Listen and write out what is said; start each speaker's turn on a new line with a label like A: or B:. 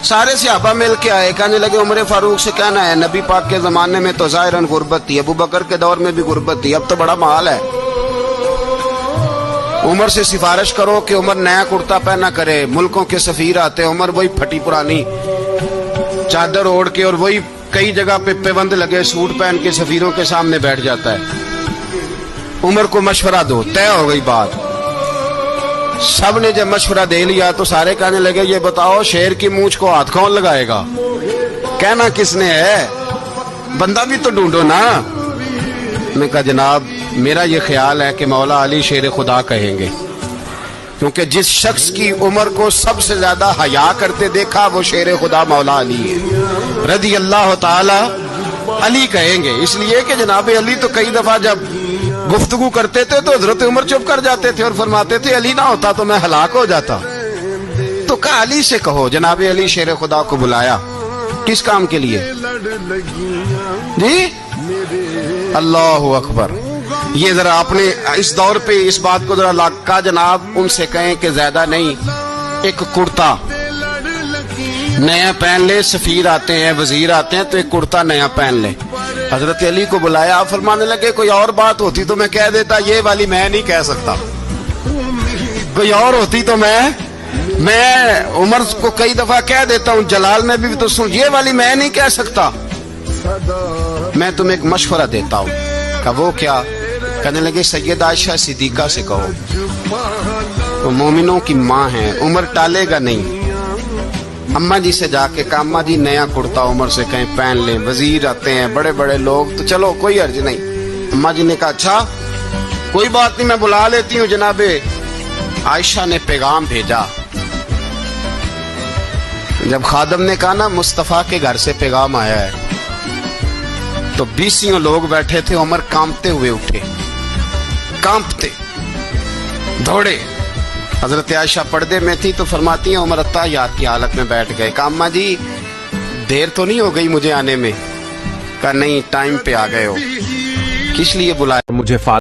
A: سارے صحابہ مل کے آئے، کہنے لگے عمر فاروق سے کہنا ہے نبی پاک کے زمانے میں تو ظاہراً غربت تھی، ابو بکر کے دور میں بھی غربت تھی، اب تو بڑا مال ہے، عمر سے سفارش کرو کہ عمر نیا کرتا پہنا کرے۔ ملکوں کے سفیر آتے، عمر وہی پھٹی پرانی چادر اوڑھ کے اور وہی کئی جگہ پہ پیوند لگے سوٹ پہن کے سفیروں کے سامنے بیٹھ جاتا ہے۔ عمر کو مشورہ دو، طے ہو گئی بات۔ سب نے جب مشورہ دے لیا تو سارے کہنے لگے یہ بتاؤ شیر کی مونچھ کو ہاتھ کون لگائے گا؟ کہنا کس نے ہے؟ بندہ بھی تو ڈھونڈو نا۔ میں کہا جناب میرا یہ خیال ہے کہ مولا علی شیر خدا کہیں گے، کیونکہ جس شخص کی عمر کو سب سے زیادہ حیا کرتے دیکھا وہ شیر خدا مولا علی ہے رضی اللہ تعالی علی کہیں گے، اس لیے کہ جناب علی تو کئی دفعہ جب گفتگو کرتے تھے تو حضرت عمر چپ کر جاتے تھے اور فرماتے تھے علی نہ ہوتا تو میں ہلاک ہو جاتا۔ تو کہا علی سے کہو۔ جناب علی شیر خدا کو بلایا، کس کام کے لیے؟ جی اللہ اکبر۔ یہ ذرا اپنے اس دور پہ اس بات کو ذرا لاکا جناب ان سے کہیں کہ زیادہ نہیں، ایک کرتا نیا پہن لے، سفیر آتے ہیں وزیر آتے ہیں تو ایک کرتا نیا پہن لے۔ حضرت علی کو بلایا، آپ فرمانے لگے کوئی اور بات ہوتی تو میں کہہ دیتا، یہ والی میں نہیں کہہ سکتا، کوئی اور ہوتی تو میں عمر کو کئی دفعہ کہہ دیتا ہوں، جلال میں بھی تو سن، یہ والی میں نہیں کہہ سکتا، میں تمہیں ایک مشورہ دیتا ہوں۔ کہ وہ کیا؟ کہنے لگے سید عائشہ صدیقہ سے کہو، وہ مومنوں کی ماں ہیں، عمر ٹالے گا نہیں۔ اماں جی سے جا کے اماں جی نیا کرتا عمر سے کہیں پہن لیں، وزیر آتے ہیں بڑے بڑے لوگ تو چلو کوئی حرج نہیں۔ اماں جی نے کہا اچھا کوئی بات نہیں میں بلا لیتی ہوں۔ جناب عائشہ نے پیغام بھیجا، جب خادم نے کہا نا مصطفیٰ کے گھر سے پیغام آیا ہے تو 20 لوگ بیٹھے تھے، عمر کانپتے ہوئے اٹھے، کانپتے دوڑے۔ حضرت عائشہ پردے میں تھی تو فرماتی ہیں عمر اتحیات کی حالت میں بیٹھ گئے۔ کہا اماں جی دیر تو نہیں ہو گئی مجھے آنے میں؟ کہا نہیں ٹائم پہ آ گئے ہو۔ کس لیے بلایا؟
B: مجھے